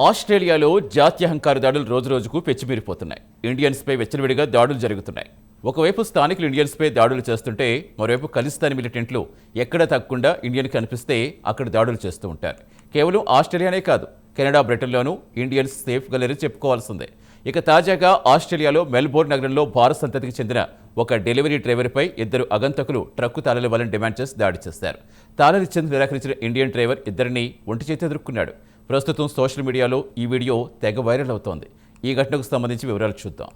ఆస్ట్రేలియాలో జాత్యహంకార దాడులు రోజురోజుకు పెచ్చిమీరిపోతున్నాయి. ఇండియన్స్పై వెచ్చలవిడిగా దాడులు జరుగుతున్నాయి. ఒకవైపు స్థానికులు ఇండియన్స్పై దాడులు చేస్తుంటే మరోవైపు ఖలిస్తానీ మిలిటెంట్లు ఎక్కడ తగ్గకుండా ఇండియన్ కనిపిస్తే అక్కడ దాడులు చేస్తూ ఉంటారు. కేవలం ఆస్ట్రేలియానే కాదు, కెనడా, బ్రిటన్లోనూ ఇండియన్స్ సేఫ్గా లేరని చెప్పుకోవాల్సిందే. ఇక తాజాగా ఆస్ట్రేలియాలో మెల్బోర్న్ నగరంలో భారత్ సంతతికి చెందిన ఒక డెలివరీ డ్రైవర్పై ఇద్దరు అగంతకులు ట్రక్కు తాళాలు ఇవ్వాలని డిమాండ్ చేసి దాడి చేశారు. తాళాలు ఇచ్చేందుకు నిరాకరించిన ఇండియన్ డ్రైవర్ ఇద్దరిని ఒంటి చేతి ఎదుర్కొన్నాడు. ప్రస్తుతం సోషల్ మీడియాలో ఈ వీడియో తెగ వైరల్ అవుతోంది. ఈ ఘటనకు సంబంధించి వివరాలు చూద్దాం.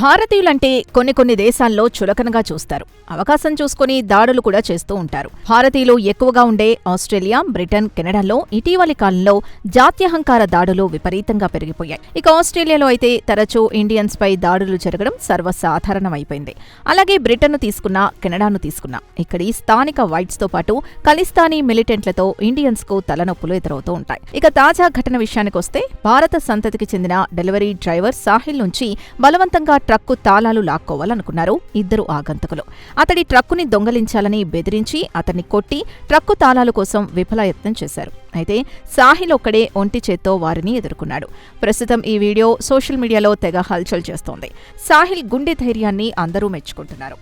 భారతీయులంటే కొన్ని దేశాల్లో చులకనగా చూస్తారు. అవకాశం చూసుకుని దాడులు కూడా చేస్తూ ఉంటారు. భారతీయులు ఎక్కువగా ఉండే ఆస్ట్రేలియా, బ్రిటన్, కెనడాలో ఇటీవలి కాలంలో జాత్యహంకార దాడులు విపరీతంగా పెరిగిపోయాయి. ఇక ఆస్ట్రేలియాలో అయితే తరచూ ఇండియన్స్ పై దాడులు జరగడం సర్వసాధారణమైపోయింది. అలాగే బ్రిటన్ను తీసుకున్నా, కెనడాను తీసుకున్నా ఇక్కడి స్థానిక వైట్స్ తో పాటు ఖలిస్తానీ మిలిటెంట్లతో ఇండియన్స్ కు తలనొప్పులు ఎదురవుతూ ఉంటాయి. ఇక తాజా ఘటన విషయానికొస్తే భారత సంతతికి చెందిన డెలివరీ డ్రైవర్ సాహిల్ నుంచి బలవంతంగా ట్రక్కు తాళాలు లాక్కోవాలనుకున్నారు ఇద్దరు ఆగంతకులు. అతడి ట్రక్కుని దొంగలించాలని బెదిరించి అతన్ని కొట్టి ట్రక్కు తాళాల కోసం విఫలయత్నం చేశారు. అయితే సాహిల్ ఒక్కడే ఒంటి చేత్తో వారిని ఎదుర్కొన్నాడు. ప్రస్తుతం ఈ వీడియో సోషల్ మీడియాలో తెగ హల్చల్ చేస్తోంది. సాహిల్ గుండె ధైర్యాన్ని అందరూ మెచ్చుకుంటున్నారు.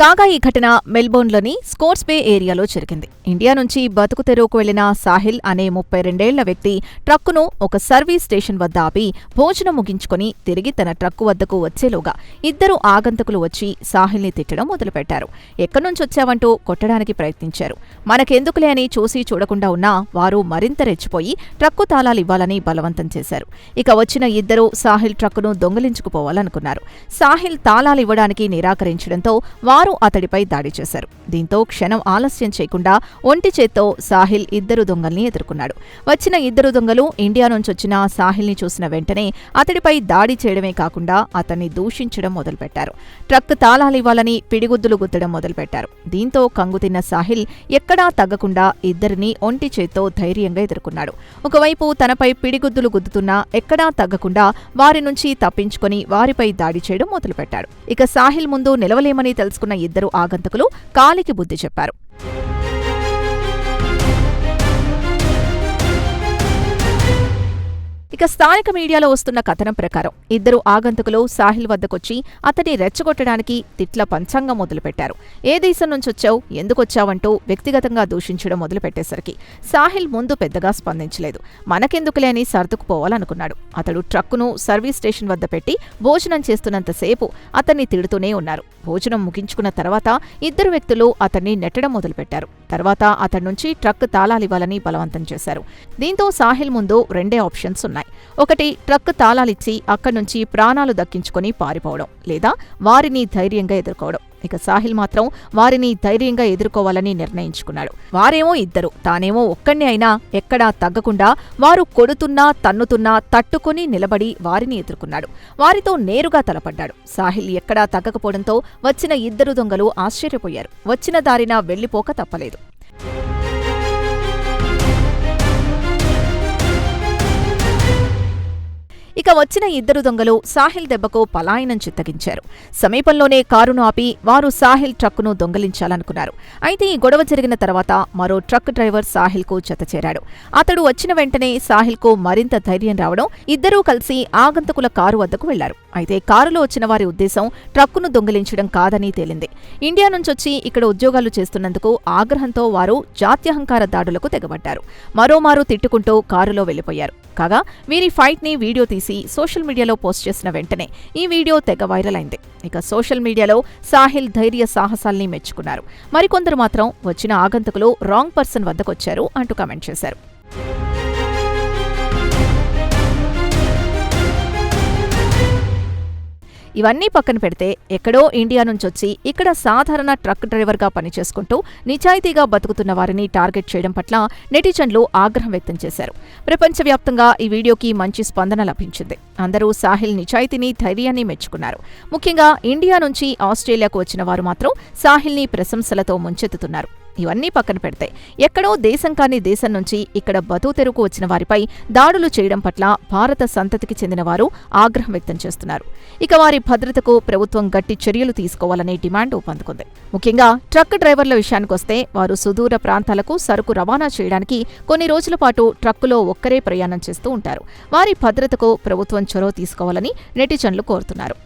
కాగా ఈ ఘటన మెల్బోర్న్లోని స్కోర్స్ బే ఏరియాలో జరిగింది. ఇండియా నుంచి బతుకు తెరువుకు వెళ్లిన సాహిల్ అనే 32 ఏళ్ల వ్యక్తి ట్రక్కును ఒక సర్వీస్ స్టేషన్ వద్ద ఆపి భోజనం ముగించుకుని తిరిగి తన ట్రక్కు వద్దకు వచ్చేలోగా ఇద్దరు ఆగంతకులు వచ్చి సాహిల్ని తిట్టడం మొదలుపెట్టారు. ఎక్కడ్నుంచొచ్చావంటూ కొట్టడానికి ప్రయత్నించారు. మనకెందుకులే అని చూసి చూడకుండా ఉన్నా వారు మరింత రెచ్చిపోయి ట్రక్కు తాళాలివ్వాలని బలవంతం చేశారు. ఇక వచ్చిన ఇద్దరు సాహిల్ ట్రక్కును దొంగిలించుకుపోవాలనుకున్నారు. సాహిల్ తాళాలివ్వడానికి నిరాకరించడంతో వారు అతడిపై దాడి చేశారు. దీంతో క్షణం ఆలస్యం చేయకుండా ఒంటి చేత్తో సాహిల్ ఇద్దరు దొంగల్ని ఎదుర్కొన్నాడు. వచ్చిన ఇద్దరు దొంగలు ఇండియా నుంచొచ్చిన సాహిల్ని చూసిన వెంటనే అతడిపై దాడి చేయడమే కాకుండా అతన్ని దూషించడం మొదలుపెట్టారు. ట్రక్ తాళాలివ్వాలని పిడిగుద్దులు గుద్దడం మొదలుపెట్టారు. దీంతో కంగుతిన్న సాహిల్ ఎక్కడా తగ్గకుండా ఇద్దరిని ఒంటి చేత్తో ధైర్యంగా ఎదుర్కొన్నాడు. ఒకవైపు తనపై పిడిగుద్దులు గుద్దుతున్నా ఎక్కడా తగ్గకుండా వారి నుంచి తప్పించుకొని వారిపై దాడి చేయడం మొదలుపెట్టాడు. ఇక సాహిల్ ముందు నిలవలేమని తెలుసుకున్న ఇద్దరు ఆగంతకులు కాలికి బుద్ధి చెప్పారు. ఇక స్థానిక మీడియాలో వస్తున్న కథనం ప్రకారం ఇద్దరు ఆగంతకులు సాహిల్ వద్దకొచ్చి అతన్ని రెచ్చగొట్టడానికి తిట్ల పంచాంగం మొదలుపెట్టారు. ఏ దేశం నుంచొచ్చావు, ఎందుకొచ్చావంటూ వ్యక్తిగతంగా దూషించడం మొదలుపెట్టేసరికి సాహిల్ ముందు పెద్దగా స్పందించలేదు. మనకెందుకులే అని సర్దుకుపోవాలనుకున్నాడు. అతడు ట్రక్కును సర్వీస్ స్టేషన్ వద్ద పెట్టి భోజనం చేస్తున్నంతసేపు అతన్ని తిడుతూనే ఉన్నారు. భోజనం ముగించుకున్న తర్వాత ఇద్దరు వ్యక్తులు అతన్ని నెట్టడం మొదలుపెట్టారు. తర్వాత అతడి నుంచి ట్రక్ తాళాలివ్వాలని బలవంతం చేశారు. దీంతో సాహిల్ ముందు రెండే ఆప్షన్స్ ఉన్నాయి. ఒకటి, ట్రక్ తాళాలిచ్చి అక్కడ్నుంచి ప్రాణాలు దక్కించుకుని పారిపోవడం, లేదా వారిని ధైర్యంగా ఎదుర్కోవడం. ఇక సాహిల్ మాత్రం వారిని ధైర్యంగా ఎదుర్కోవాలని నిర్ణయించుకున్నాడు. వారేమో ఇద్దరు, తానేమో ఒక్కణ్ణి అయినా ఎక్కడా తగ్గకుండా వారు కొడుతున్నా తన్నుతున్నా తట్టుకుని నిలబడి వారిని ఎదుర్కొన్నాడు. వారితో నేరుగా తలపడ్డాడు. సాహిల్ ఎక్కడా తగ్గకపోవడంతో వచ్చిన ఇద్దరు దొంగలు ఆశ్చర్యపోయారు. వచ్చిన దారిన వెళ్లిపోక తప్పలేదు. ఇక వచ్చిన ఇద్దరు దొంగలు సాహిల్ దెబ్బకు పలాయనం చిత్తగించారు. సమీపంలోనే కారును ఆపి వారు సాహిల్ ట్రక్కును దొంగలించాలనుకున్నారు. అయితే ఈ గొడవ జరిగిన తర్వాత మరో ట్రక్ డ్రైవర్ సాహిల్కు జతచేరాడు. అతడు వచ్చిన వెంటనే సాహిల్కు మరింత ధైర్యం రావడం ఇద్దరూ కలిసి ఆగంతకుల కారు వద్దకు వెళ్లారు. అయితే కారులో వచ్చిన వారి ఉద్దేశం ట్రక్కును దొంగిలించడం కాదని తేలింది. ఇండియా నుంచొచ్చి ఇక్కడ ఉద్యోగాలు చేస్తున్నందుకు ఆగ్రహంతో వారు జాత్యహంకార దాడులకు తెగబడ్డారు. మరోమారు తిట్టుకుంటూ కారులో వెళ్లిపోయారు. కాగా వీరి ఫైట్ ని వీడియో తీసి సోషల్ మీడియాలో పోస్ట్ చేసిన వెంటనే ఈ వీడియో తెగ వైరల్ అయింది. ఇక సోషల్ మీడియాలో సాహిల్ ధైర్య సాహసాల్ని మెచ్చుకున్నారు. మరికొందరు మాత్రం వచ్చిన ఆగంతకులు రాంగ్ పర్సన్ వద్దకొచ్చారు అంటూ కామెంట్ చేశారు. ఇవన్నీ పక్కన పెడితే ఎక్కడో ఇండియా నుంచొచ్చి ఇక్కడ సాధారణ ట్రక్ డ్రైవర్గా పనిచేసుకుంటూ నిజాయితీగా బతుకుతున్న వారిని టార్గెట్ చేయడం పట్ల నెటిజన్లు ఆగ్రహం వ్యక్తం చేశారు. ప్రపంచవ్యాప్తంగా ఈ వీడియోకి మంచి స్పందన లభించింది. అందరూ సాహిల్ నిజాయితీని, ధైర్యాన్ని మెచ్చుకున్నారు. ముఖ్యంగా ఇండియా నుంచి ఆస్ట్రేలియాకు వచ్చిన వారు మాత్రం సాహిల్ని ప్రశంసలతో ముంచెత్తుతున్నారు. ఇవన్నీ పక్కన పెడితే ఎక్కడో దేశం కాని దేశం నుంచి ఇక్కడ బతుకు తెరువుకు వచ్చిన వారిపై దాడులు చేయడం పట్ల భారత సంతతికి చెందిన వారు ఆగ్రహం వ్యక్తం చేస్తున్నారు. ఇక వారి భద్రతకు ప్రభుత్వం గట్టి చర్యలు తీసుకోవాలనే డిమాండ్ ఊపందుకుంది. ముఖ్యంగా ట్రక్ డ్రైవర్ల విషయానికొస్తే వారు సుదూర ప్రాంతాలకు సరుకు రవాణా చేయడానికి కొన్ని రోజుల పాటు ట్రక్కులో ఒక్కరే ప్రయాణం చేస్తూ ఉంటారు. వారి భద్రతకు ప్రభుత్వం చొరవ తీసుకోవాలని నెటిజన్లు కోరుతున్నారు.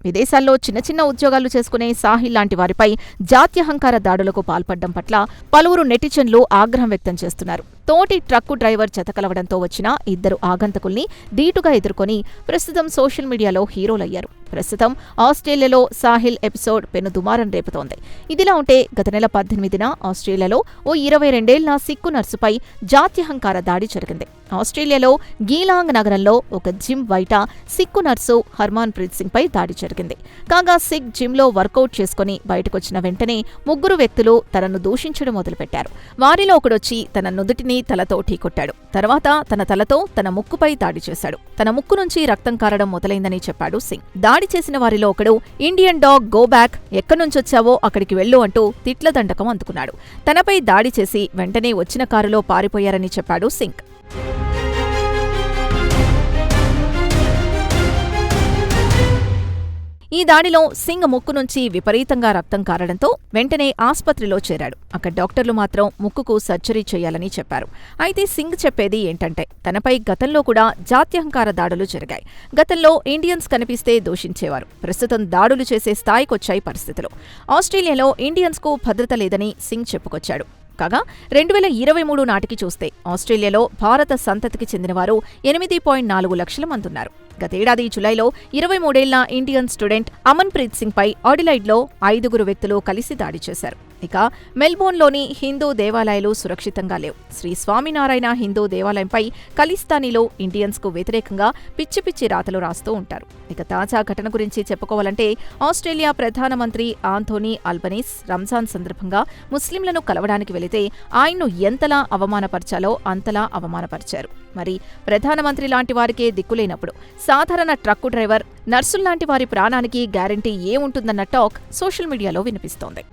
విదేశాల్లో చిన్న చిన్న ఉద్యోగాలు చేసుకునే సాహిల్ లాంటి వారిపై జాత్యహంకార దాడులకు పాల్పడడం పట్ల పలువురు నెటిజన్లు ఆగ్రహం వ్యక్తం చేస్తున్నారు. తోటి ట్రక్కు డ్రైవర్ జతకలవడంతో వచ్చిన ఇద్దరు ఆగంతకుల్ని ధీటుగా ఎదుర్కొని ప్రస్తుతం సోషల్ మీడియాలో హీరోలయ్యారు. ప్రస్తుతం ఆస్ట్రేలియాలో సాహిల్ ఎపిసోడ్ పెను దుమారం రేపుతోంది. ఇదిలా ఉంటే గత నెల 18న ఆస్ట్రేలియాలో ఓ 22 సిక్కు నర్సుపై జాత్యహంకార దాడి జరిగింది. ఆస్ట్రేలియాలో గీలాంగ్ నగరంలో ఒక జిమ్ బయట సిక్కు నర్సు హర్మాన్ ప్రీత్ సింగ్ పై దాడి జరిగింది. కాగా సిక్ జిమ్లో వర్కౌట్ చేసుకుని బయటకొచ్చిన వెంటనే ముగ్గురు వ్యక్తులు తనను దూషించడం మొదలుపెట్టారు. వారిలో ఒకడొచ్చి తన నుదుటిని తలతో ఢీకొట్టాడు. తర్వాత తన తలతో తన ముక్కుపై దాడి చేశాడు. తన ముక్కు నుంచి రక్తం కారడం మొదలైందని చెప్పాడు సింగ్. దాడి చేసిన వారిలో ఒకడు ఇండియన్ డాగ్ గో బ్యాక్, ఎక్కడ్నుంచొచ్చావో అక్కడికి వెళ్ళు అంటూ తిట్ల దండకం అందుకున్నాడు. తనపై దాడి చేసి వెంటనే వచ్చిన కారులో పారిపోయారని చెప్పాడు సింగ్. ఈ దాడిలో సింగ్ ముక్కు నుంచి విపరీతంగా రక్తం కారడంతో వెంటనే ఆస్పత్రిలో చేరాడు. అక్కడ డాక్టర్లు మాత్రం ముక్కుకు సర్జరీ చేయాలని చెప్పారు. అయితే సింగ్ చెప్పేది ఏంటంటే తనపై గతంలో కూడా జాత్యహంకార దాడులు జరిగాయి. గతంలో ఇండియన్స్ కనిపిస్తే దూషించేవారు. ప్రస్తుతం దాడులు చేసే స్థాయికొచ్చాయి పరిస్థితులు. ఆస్ట్రేలియాలో ఇండియన్స్కు భద్రత లేదని సింగ్ చెప్పుకొచ్చాడు. కాగా 2023 నాటికి చూస్తే ఆస్ట్రేలియాలో భారత సంతతికి చెందినవారు 8.4 లక్షల మందున్నారు. గతేడాది జులైలో 23 ఏళ్ల ఇండియన్ స్టూడెంట్ అమన్ ప్రీత్ సింగ్ పై ఆడిలైడ్లో 5 వ్యక్తులు కలిసి దాడి చేశారు. ఇక మెల్బోర్న్లోని హిందూ దేవాలయాలు సురక్షితంగా లేవు. శ్రీ స్వామినారాయణ హిందూ దేవాలయంపై ఖలిస్తానీలో ఇండియన్స్కు వ్యతిరేకంగా పిచ్చి పిచ్చి రాతలు రాస్తూ ఉంటారు. ఇక తాజా ఘటన గురించి చెప్పుకోవాలంటే ఆస్ట్రేలియా ప్రధానమంత్రి ఆంథోనీ అల్బనీస్ రంజాన్ సందర్భంగా ముస్లింలను కలవడానికి వెళితే ఆయన్ను ఎంతలా అవమానపరిచాలో అంతలా అవమానపరిచారు. మరి ప్రధానమంత్రి లాంటి వారికే దిక్కులేనప్పుడు సాధారణ ట్రక్కు డ్రైవర్, నర్సుల్లాంటి వారి ప్రాణానికి గ్యారంటీ ఏముంటుందన్న టాక్ సోషల్ మీడియాలో వినిపిస్తోంది.